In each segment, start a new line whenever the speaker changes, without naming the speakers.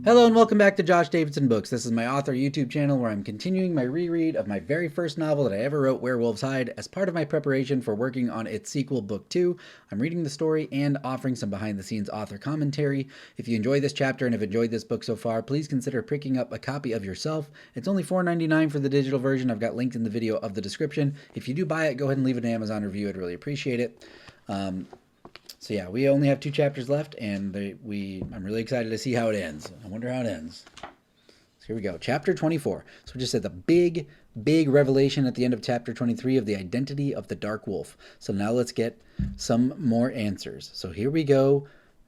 Hello and welcome back to Josh Davidson Books. This is my author YouTube channel where I'm continuing my reread of my very first novel that I ever wrote, Werewolves Hide. As part of my preparation for working on its sequel, Book 2, I'm reading the story and offering some behind-the-scenes author commentary. If you enjoyed this chapter and have enjoyed this book so far, please consider picking up a copy of yourself. It's only $4.99 for the digital version. I've got links in the video of the description. If you do buy it, go ahead and leave an Amazon review. I'd really appreciate it. So yeah, we only have 2 chapters left, and I'm really excited to see how it ends. I wonder how it ends. So here we go. Chapter 24. So we just said the big revelation at the end of chapter 23 of the identity of the Dark Wolf. So now let's get some more answers. So here we go.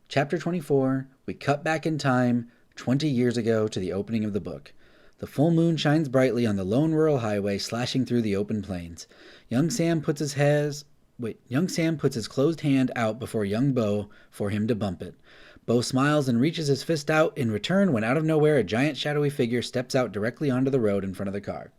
Chapter 24. We cut back in time 20 years ago to the opening of the book. The full moon shines brightly on the lone rural highway, slashing through the open plains. Young Sam puts his closed hand out before young Bo for him to bump it. Bo smiles and reaches his fist out in return when out of nowhere a giant shadowy figure steps out directly onto the road in front of the car.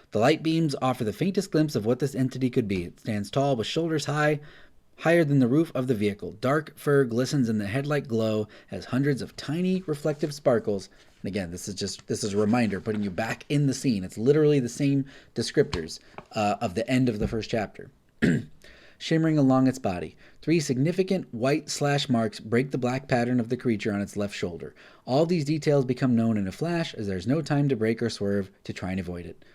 The light beams offer the faintest glimpse of what this entity could be. It stands tall with shoulders higher than the roof of the vehicle. Dark fur glistens in the headlight glow as hundreds of tiny reflective sparkles. And again, this is a reminder, putting you back in the scene. It's literally the same descriptors of the end of the first chapter. Shimmering along its body. 3 significant white slash marks break the black pattern of the creature on its left shoulder. All these details become known in a flash, as there's no time to break or swerve to try and avoid it.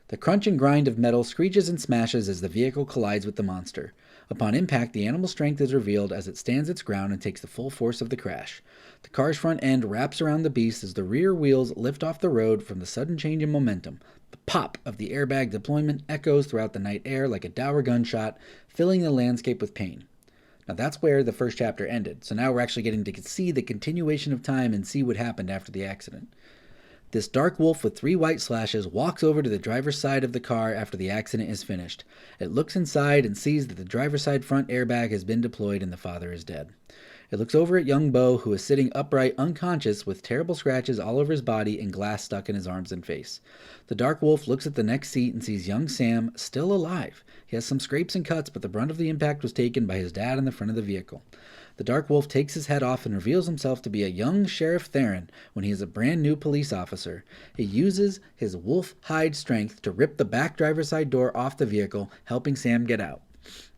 The crunch and grind of metal screeches and smashes as the vehicle collides with the monster. Upon impact, the animal's strength is revealed as it stands its ground and takes the full force of the crash. The car's front end wraps around the beast as the rear wheels lift off the road from the sudden change in momentum. The pop of the airbag deployment echoes throughout the night air like a dour gunshot, filling the landscape with pain. Now that's where the first chapter ended, so now we're actually getting to see the continuation of time and see what happened after the accident. This dark wolf with 3 white slashes walks over to the driver's side of the car after the accident is finished. It looks inside and sees that the driver's side front airbag has been deployed and the father is dead. It looks over at young Bo, who is sitting upright, unconscious, with terrible scratches all over his body and glass stuck in his arms and face. The dark wolf looks at the next seat and sees young Sam still alive. He has some scrapes and cuts, but the brunt of the impact was taken by his dad in the front of the vehicle. The dark wolf takes his head off and reveals himself to be a young Sheriff Theron when he is a brand new police officer. He uses his wolf hide strength to rip the back driver's side door off the vehicle, helping Sam get out.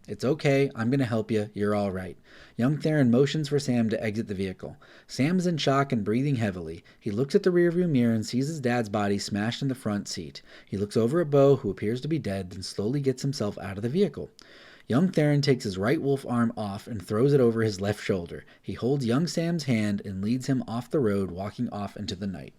It's okay, I'm going to help you, you're all right. Young Theron motions for Sam to exit the vehicle. Sam is in shock and breathing heavily. He looks at the rearview mirror and sees his dad's body smashed in the front seat. He looks over at Bo, who appears to be dead, then slowly gets himself out of the vehicle. Young Theron takes his right wolf arm off and throws it over his left shoulder. He holds young Sam's hand and leads him off the road, walking off into the night.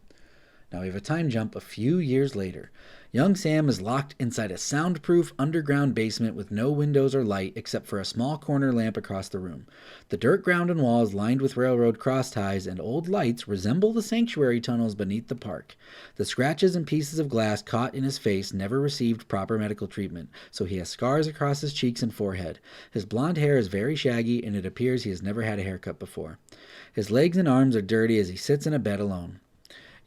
Now we have a time jump a few years later. Young Sam is locked inside a soundproof underground basement with no windows or light except for a small corner lamp across the room. The dirt ground and walls lined with railroad cross ties and old lights resemble the sanctuary tunnels beneath the park. The scratches and pieces of glass caught in his face never received proper medical treatment, so he has scars across his cheeks and forehead. His blonde hair is very shaggy and it appears he has never had a haircut before. His legs and arms are dirty as he sits in a bed alone.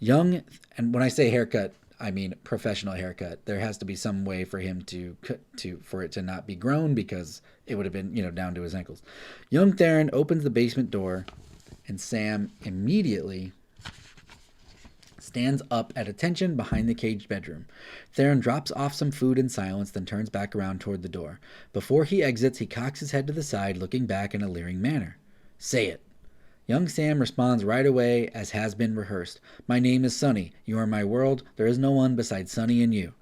And when I say haircut, I mean professional haircut. There has to be some way for him for it to not be grown, because it would have been, down to his ankles. Young Theron opens the basement door, and Sam immediately stands up at attention behind the caged bedroom. Theron drops off some food in silence, then turns back around toward the door. Before he exits, he cocks his head to the side, looking back in a leering manner. "Say it." Young Sam responds right away, as has been rehearsed. "My name is Sonny. You are my world. There is no one besides Sonny and you."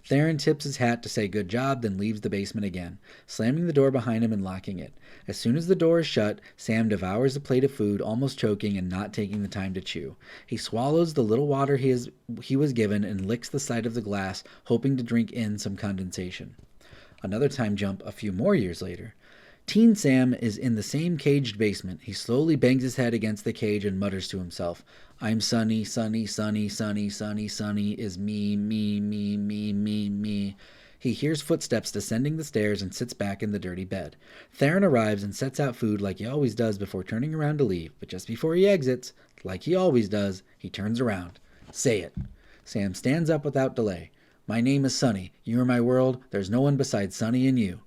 Theron tips his hat to say good job, then leaves the basement again, slamming the door behind him and locking it. As soon as the door is shut, Sam devours a plate of food, almost choking and not taking the time to chew. He swallows the little water he was given and licks the side of the glass, hoping to drink in some condensation. Another time jump a few more years later. Teen Sam is in the same caged basement. He slowly bangs his head against the cage and mutters to himself, "I'm Sonny, Sonny, Sonny, Sonny, Sonny, Sonny is me, me, me, me, me, me." He hears footsteps descending the stairs and sits back in the dirty bed. Theron arrives and sets out food like he always does before turning around to leave, but just before he exits, like he always does, he turns around. "Say it." Sam stands up without delay. "My name is Sonny. You are my world. There's no one besides Sonny and you."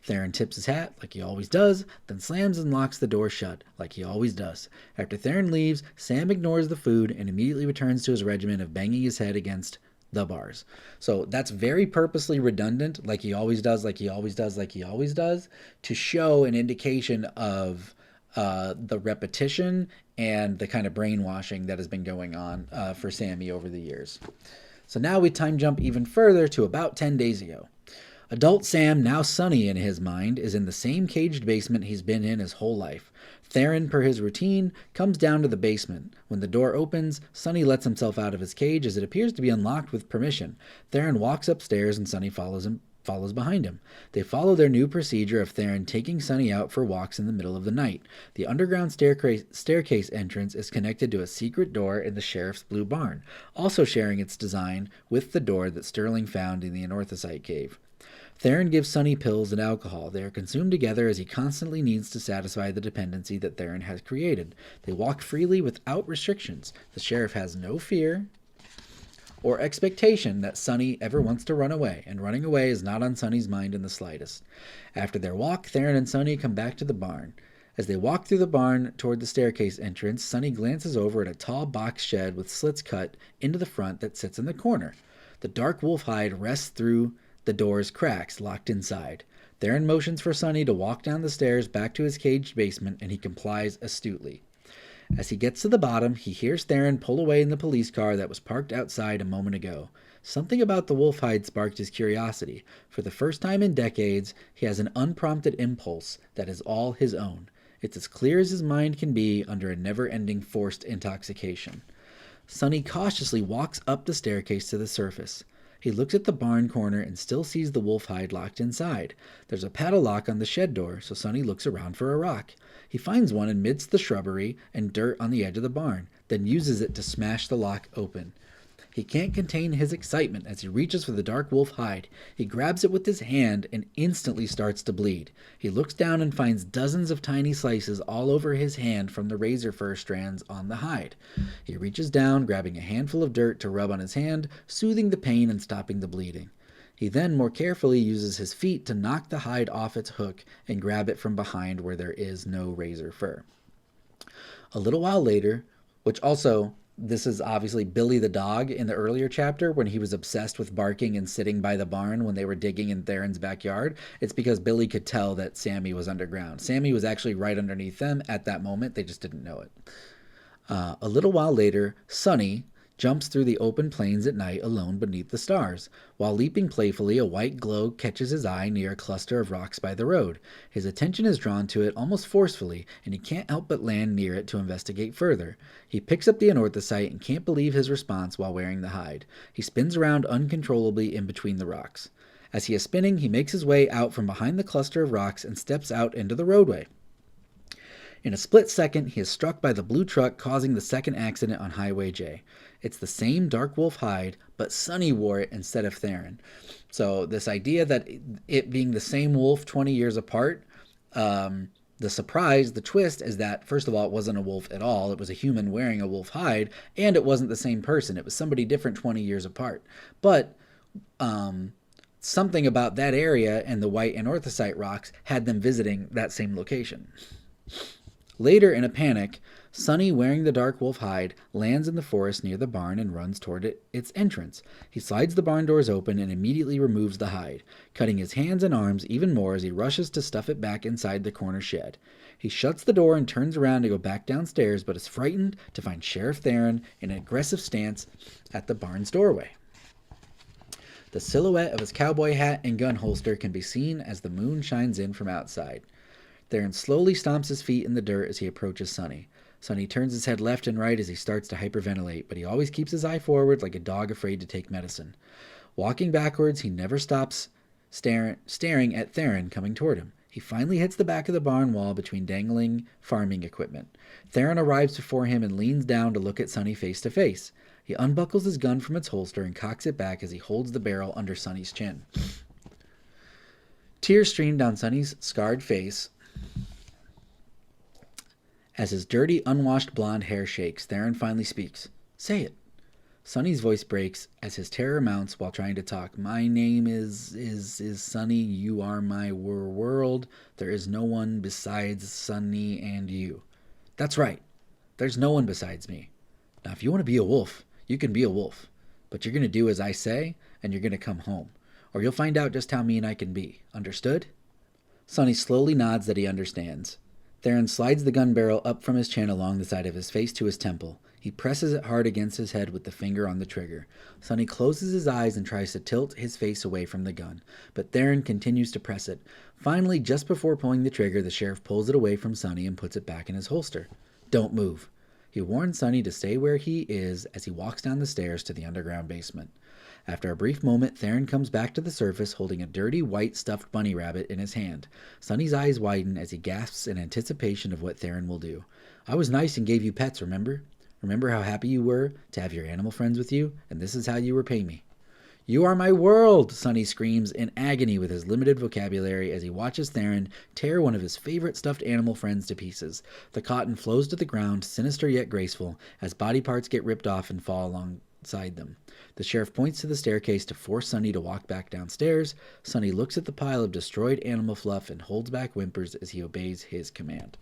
Theron tips his hat, like he always does, then slams and locks the door shut, like he always does. After Theron leaves, Sam ignores the food and immediately returns to his regimen of banging his head against the bars. So that's very purposely redundant, like he always does, like he always does, like he always does, to show an indication of the repetition and the kind of brainwashing that has been going on for Sammy over the years. So now we time jump even further to about 10 days ago. Adult Sam, now Sonny in his mind, is in the same caged basement he's been in his whole life. Theron, per his routine, comes down to the basement. When the door opens, Sonny lets himself out of his cage as it appears to be unlocked with permission. Theron walks upstairs and Sonny follows behind him. They follow their new procedure of Theron taking Sonny out for walks in the middle of the night. The underground staircase entrance is connected to a secret door in the sheriff's blue barn, also sharing its design with the door that Sterling found in the anorthosite cave. Theron gives Sonny pills and alcohol. They are consumed together as he constantly needs to satisfy the dependency that Theron has created. They walk freely without restrictions. The sheriff has no fear or expectation that Sonny ever wants to run away, and running away is not on Sonny's mind in the slightest. After their walk, Theron and Sonny come back to the barn. As they walk through the barn toward the staircase entrance, Sonny glances over at a tall box shed with slits cut into the front that sits in the corner. The dark wolf hide rests through the door's cracks, locked inside. Theron motions for Sonny to walk down the stairs back to his caged basement, and he complies astutely. As he gets to the bottom, he hears Theron pull away in the police car that was parked outside a moment ago. Something about the wolf hide sparked his curiosity. For the first time in decades, he has an unprompted impulse that is all his own. It's as clear as his mind can be under a never-ending forced intoxication. Sonny cautiously walks up the staircase to the surface. He looks at the barn corner and still sees the wolf hide locked inside. There's a padlock on the shed door, so Sonny looks around for a rock. He finds one amidst the shrubbery and dirt on the edge of the barn, then uses it to smash the lock open. He can't contain his excitement as he reaches for the dark wolf hide. He grabs it with his hand and instantly starts to bleed. He looks down and finds dozens of tiny slices all over his hand from the razor fur strands on the hide. He reaches down, grabbing a handful of dirt to rub on his hand, soothing the pain and stopping the bleeding. He then more carefully uses his feet to knock the hide off its hook and grab it from behind where there is no razor fur. A little while later, which also... This is obviously Billy the dog in the earlier chapter when he was obsessed with barking and sitting by the barn when they were digging in Theron's backyard. It's because Billy could tell that Sammy was underground. Sammy was actually right underneath them at that moment. They just didn't know it. A little while later, Sonny jumps through the open plains at night alone beneath the stars. While leaping playfully, a white glow catches his eye near a cluster of rocks by the road. His attention is drawn to it almost forcefully, and he can't help but land near it to investigate further. He picks up the anorthosite and can't believe his response while wearing the hide. He spins around uncontrollably in between the rocks. As he is spinning, he makes his way out from behind the cluster of rocks and steps out into the roadway. In a split second, he is struck by the blue truck causing the second accident on Highway J. It's the same dark wolf hide, but Sonny wore it instead of Theron. So this idea that it being the same wolf 20 years apart, the surprise, the twist is that, first of all, it wasn't a wolf at all. It was a human wearing a wolf hide, and it wasn't the same person. It was somebody different 20 years apart. But something about that area and the white anorthosite rocks had them visiting that same location. Later, in a panic, Sonny, wearing the dark wolf hide, lands in the forest near the barn and runs toward its entrance. He slides the barn doors open and immediately removes the hide, cutting his hands and arms even more as he rushes to stuff it back inside the corner shed. He shuts the door and turns around to go back downstairs, but is frightened to find Sheriff Theron in an aggressive stance at the barn's doorway. The silhouette of his cowboy hat and gun holster can be seen as the moon shines in from outside. Theron slowly stomps his feet in the dirt as he approaches Sonny. Sonny turns his head left and right as he starts to hyperventilate, but he always keeps his eye forward like a dog afraid to take medicine. Walking backwards, he never stops staring at Theron coming toward him. He finally hits the back of the barn wall between dangling farming equipment. Theron arrives before him and leans down to look at Sonny face to face. He unbuckles his gun from its holster and cocks it back as he holds the barrel under Sonny's chin. Tears stream down Sonny's scarred face as his dirty, unwashed blonde hair shakes. Theron finally speaks. "Say it." Sonny's voice breaks as his terror mounts while trying to talk. My name is Sonny. You are my world. There is no one besides Sonny and you. That's right. There's no one besides me. Now, if you want to be a wolf, you can be a wolf. But you're going to do as I say, and you're going to come home. Or you'll find out just how mean I can be. Understood? Sonny slowly nods that he understands. Theron slides the gun barrel up from his chin along the side of his face to his temple. He presses it hard against his head with the finger on the trigger. Sonny closes his eyes and tries to tilt his face away from the gun, but Theron continues to press it. Finally, just before pulling the trigger, the sheriff pulls it away from Sonny and puts it back in his holster. Don't move. He warns Sonny to stay where he is as he walks down the stairs to the underground basement. After a brief moment, Theron comes back to the surface holding a dirty white stuffed bunny rabbit in his hand. Sonny's eyes widen as he gasps in anticipation of what Theron will do. I was nice and gave you pets, remember? Remember how happy you were to have your animal friends with you? And this is how you repay me. You are my world, Sonny screams in agony with his limited vocabulary as he watches Theron tear one of his favorite stuffed animal friends to pieces. The cotton flows to the ground, sinister yet graceful, as body parts get ripped off and fall alongside them. The sheriff points to the staircase to force Sonny to walk back downstairs. Sonny looks at the pile of destroyed animal fluff and holds back whimpers as he obeys his command.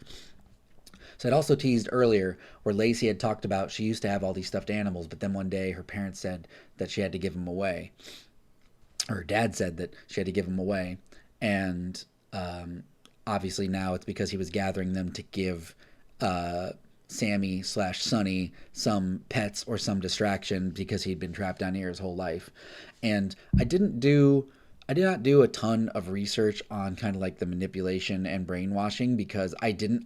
So I'd also teased earlier where Lacey had talked about she used to have all these stuffed animals, but then one day her parents said that she had to give them away. Or her dad said that she had to give them away. And obviously now it's because he was gathering them to give Sammy/Sonny some pets or some distraction because he'd been trapped down here his whole life. And I did not do a ton of research on kind of like the manipulation and brainwashing because I didn't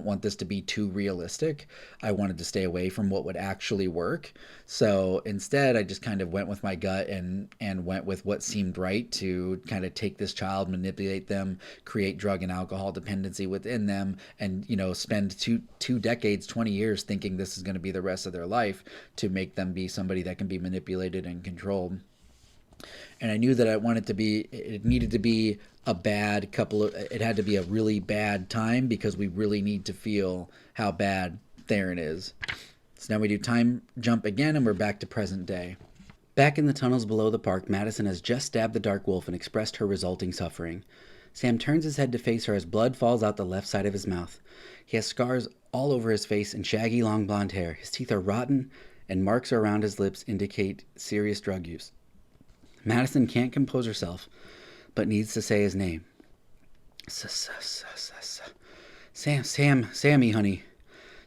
want this to be too realistic. I wanted to stay away from what would actually work. So instead, I just kind of went with my gut and went with what seemed right to kind of take this child, manipulate them, create drug and alcohol dependency within them, and, you know, spend two decades, 20 years thinking this is going to be the rest of their life to make them be somebody that can be manipulated and controlled. And I knew that it needed to be it had to be a really bad time because we really need to feel how bad Theron is. So now we do time jump again and we're back to present day. Back in the tunnels below the park, Madison has just stabbed the dark wolf and expressed her resulting suffering. Sam turns his head to face her as blood falls out the left side of his mouth. He has scars all over his face and shaggy long blonde hair. His teeth are rotten and marks around his lips indicate serious drug use. Madison can't compose herself, but needs to say his name. Sammy, honey.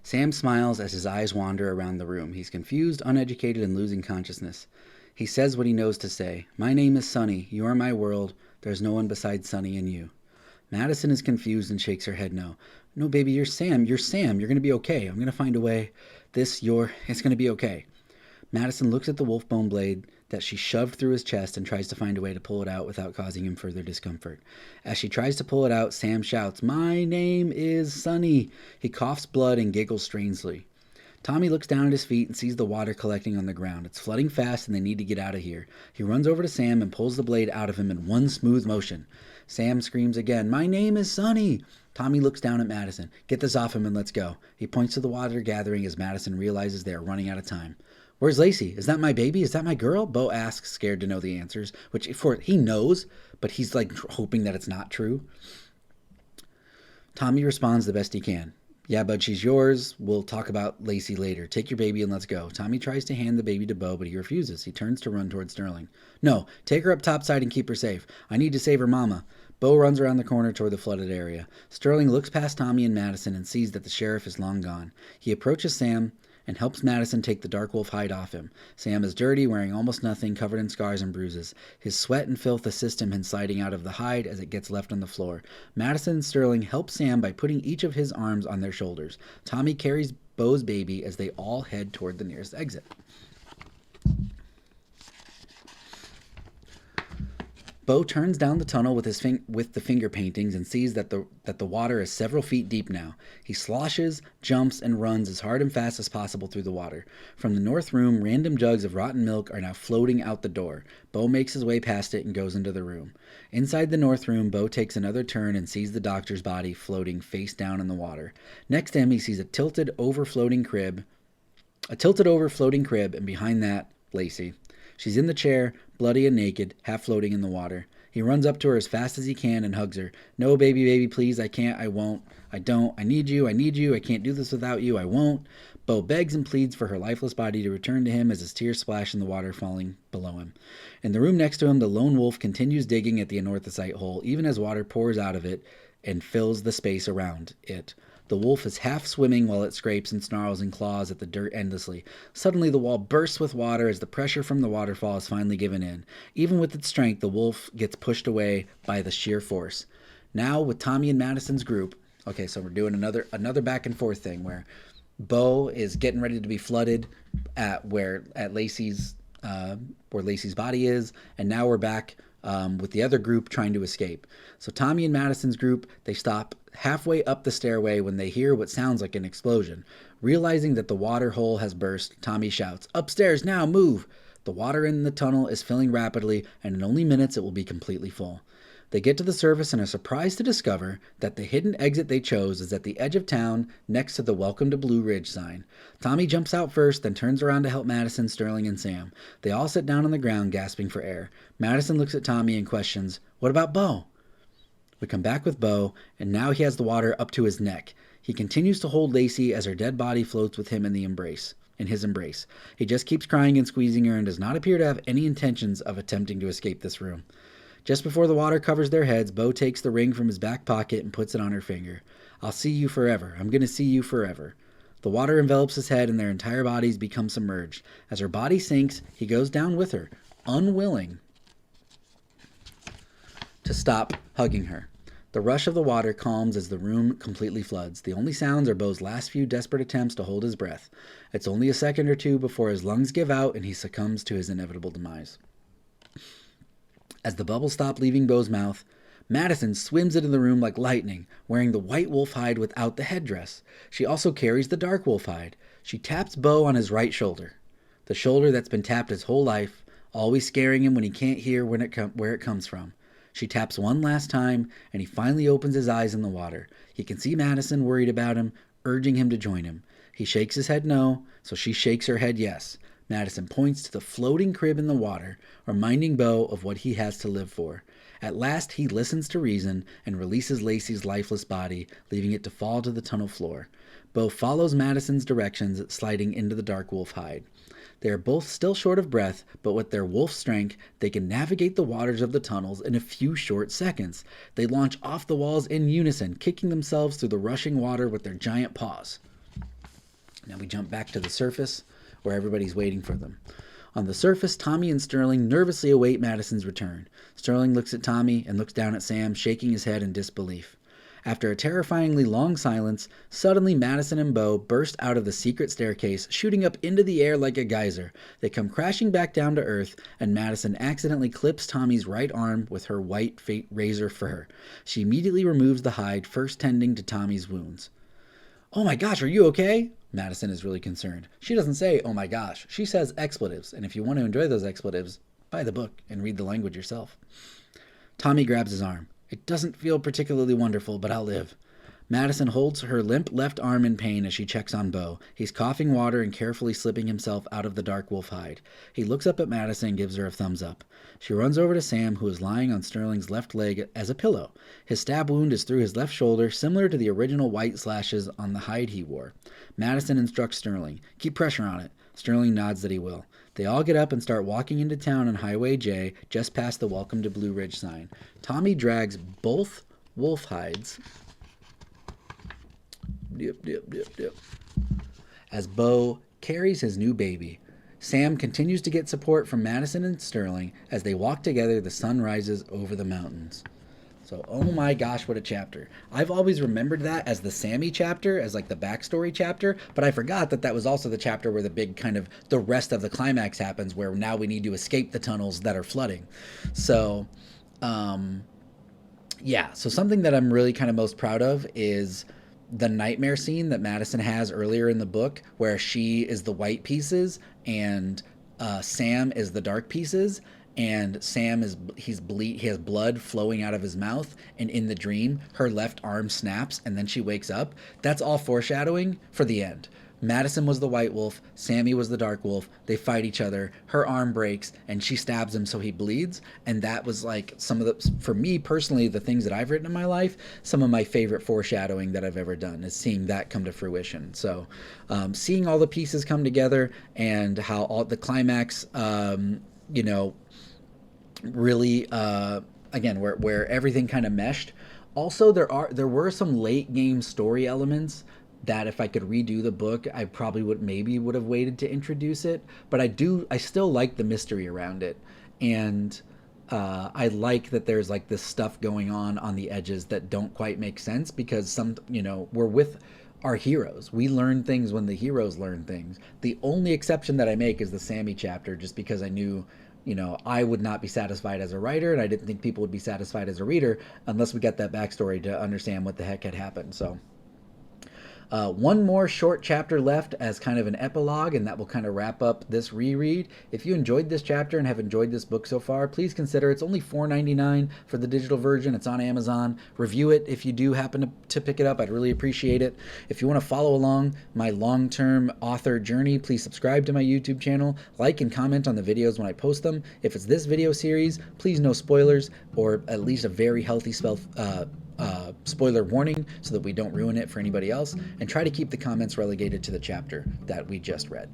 Sam smiles as his eyes wander around the room. He's confused, uneducated, and losing consciousness. He says what he knows to say. My name is Sonny. You are my world. There's no one besides Sonny and you. Madison is confused and shakes her head no. No, baby, you're Sam. You're Sam. You're going to be okay. I'm going to find a way. It's going to be okay. Madison looks at the wolf bone blade that she shoved through his chest and tries to find a way to pull it out without causing him further discomfort. As she tries to pull it out, Sam shouts, My name is Sonny. He coughs blood and giggles strangely. Tommy looks down at his feet and sees the water collecting on the ground. It's flooding fast and they need to get out of here. He runs over to Sam and pulls the blade out of him in one smooth motion. Sam screams again, My name is Sonny. Tommy looks down at Madison. Get this off him and let's go. He points to the water gathering as Madison realizes they are running out of time. Where's Lacey? Is that my baby? Is that my girl? Bo asks, scared to know the answers, which he knows, but he's like hoping that it's not true. Tommy responds the best he can. Yeah, bud, she's yours. We'll talk about Lacey later. Take your baby and let's go. Tommy tries to hand the baby to Bo, but he refuses. He turns to run towards Sterling. No, take her up topside and keep her safe. I need to save her mama. Bo runs around the corner toward the flooded area. Sterling looks past Tommy and Madison and sees that the sheriff is long gone. He approaches Sam and helps Madison take the dark wolf hide off him. Sam is dirty, wearing almost nothing, covered in scars and bruises. His sweat and filth assist him in sliding out of the hide as it gets left on the floor. Madison and Sterling help Sam by putting each of his arms on their shoulders. Tommy carries Bo's baby as they all head toward the nearest exit. Bo turns down the tunnel with the finger paintings and sees that the water is several feet deep now. He sloshes, jumps, and runs as hard and fast as possible through the water. From the north room, random jugs of rotten milk are now floating out the door. Bo makes his way past it and goes into the room. Inside the north room, Bo takes another turn and sees the doctor's body floating face down in the water. Next to him, he sees a tilted, overfloating crib A tilted over floating crib, and behind that, Lacey. She's in the chair, bloody and naked, half floating in the water. He runs up to her as fast as he can and hugs her. No, baby, baby, please, I can't, I won't, I don't, I need you, I can't do this without you, I won't. Bo begs and pleads for her lifeless body to return to him as his tears splash in the water falling below him. In the room next to him, the lone wolf continues digging at the anorthosite hole, even as water pours out of it and fills the space around it. The wolf is half swimming while it scrapes and snarls and claws at the dirt endlessly. Suddenly, the wall bursts with water as the pressure from the waterfall is finally given in. Even with its strength, the wolf gets pushed away by the sheer force. Now, with Tommy and Madison's group, okay, so we're doing another back and forth thing where Bo is getting ready to be flooded at Lacey's where Lacey's body is, and now we're back with the other group trying to escape. So Tommy and Madison's group, they stop halfway up the stairway when they hear what sounds like an explosion. Realizing that the water hole has burst, Tommy shouts, "Upstairs now, move!" The water in the tunnel is filling rapidly, and in only minutes it will be completely full. They get to the surface and are surprised to discover that the hidden exit they chose is at the edge of town next to the Welcome to Blue Ridge sign. Tommy jumps out first, then turns around to help Madison, Sterling, and Sam. They all sit down on the ground, gasping for air. Madison looks at Tommy and questions, "What about Bo?" We come back with Bo, and now he has the water up to his neck. He continues to hold Lacey as her dead body floats with him in his embrace. He just keeps crying and squeezing her and does not appear to have any intentions of attempting to escape this room. Just before the water covers their heads, Bo takes the ring from his back pocket and puts it on her finger. "I'll see you forever. I'm going to see you forever." The water envelops his head and their entire bodies become submerged. As her body sinks, he goes down with her, unwilling to stop hugging her. The rush of the water calms as the room completely floods. The only sounds are Bo's last few desperate attempts to hold his breath. It's only a second or two before his lungs give out and he succumbs to his inevitable demise. As the bubbles stop leaving Bo's mouth, Madison swims into the room like lightning, wearing the white wolf hide without the headdress. She also carries the dark wolf hide. She taps Bo on his right shoulder, the shoulder that's been tapped his whole life, always scaring him when he can't hear where it comes from. She taps one last time, and he finally opens his eyes in the water. He can see Madison worried about him, urging him to join him. He shakes his head no, so she shakes her head yes. Madison points to the floating crib in the water, reminding Bo of what he has to live for. At last, he listens to reason and releases Lacey's lifeless body, leaving it to fall to the tunnel floor. Bo follows Madison's directions, sliding into the dark wolf hide. They are both still short of breath, but with their wolf strength, they can navigate the waters of the tunnels in a few short seconds. They launch off the walls in unison, kicking themselves through the rushing water with their giant paws. Now we jump back to the surface, where everybody's waiting for them. On the surface, Tommy and Sterling nervously await Madison's return. Sterling looks at Tommy and looks down at Sam, shaking his head in disbelief. After a terrifyingly long silence, suddenly Madison and Bo burst out of the secret staircase, shooting up into the air like a geyser. They come crashing back down to earth, and Madison accidentally clips Tommy's right arm with her white razor fur. She immediately removes the hide, first tending to Tommy's wounds. "Oh my gosh, are you okay?" Madison is really concerned. She doesn't say, "Oh my gosh." She says expletives, and if you want to enjoy those expletives, buy the book and read the language yourself. Tommy grabs his arm. "It doesn't feel particularly wonderful, but I'll live." Madison holds her limp left arm in pain as she checks on Bo. He's coughing water and carefully slipping himself out of the dark wolf hide. He looks up at Madison and gives her a thumbs up. She runs over to Sam, who is lying on Sterling's left leg as a pillow. His stab wound is through his left shoulder, similar to the original white slashes on the hide he wore. Madison instructs Sterling, "Keep pressure on it." Sterling nods that he will. They all get up and start walking into town on Highway J, just past the Welcome to Blue Ridge sign. Tommy drags both wolf hides as Bo carries his new baby. Sam continues to get support from Madison and Sterling. As they walk together, the sun rises over the mountains. So, oh my gosh, what a chapter. I've always remembered that as the Sammy chapter, as like the backstory chapter, but I forgot that that was also the chapter where the big kind of, the rest of the climax happens, where now we need to escape the tunnels that are flooding. So, yeah, so something that I'm really kind of most proud of is the nightmare scene that Madison has earlier in the book, where she is the white pieces and Sam is the dark pieces, and Sam he has blood flowing out of his mouth, and in the dream her left arm snaps and then she wakes up. That's all foreshadowing for the end. Madison was the white wolf, Sammy was the dark wolf. They fight each other. Her arm breaks and she stabs him so he bleeds. And that was like some of the, for me personally, the things that I've written in my life, some of my favorite foreshadowing that I've ever done is seeing that come to fruition. So seeing all the pieces come together and how all the climax, you know, really, again, where everything kind of meshed. Also, there were some late game story elements that if I could redo the book, I probably would have waited to introduce it. But I still like the mystery around it, and I like that there's like this stuff going on the edges that don't quite make sense because we're with our heroes. We learn things when the heroes learn things. The only exception that I make is the Sammy chapter, just because I knew, I would not be satisfied as a writer, and I didn't think people would be satisfied as a reader unless we got that backstory to understand what the heck had happened. So one more short chapter left as kind of an epilogue, and that will kind of wrap up this reread. If you enjoyed this chapter and have enjoyed this book so far, please consider it's only $4.99 for the digital version. It's on Amazon. Review it if you do happen to pick it up. I'd really appreciate it. If you want to follow along my long-term author journey, please subscribe to my YouTube channel, like and comment on the videos when I post them. If it's this video series, please no spoilers, or at least a very healthy spoiler warning so that we don't ruin it for anybody else, and try to keep the comments relegated to the chapter that we just read.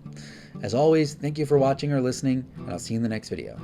As always, thank you for watching or listening, and I'll see you in the next video.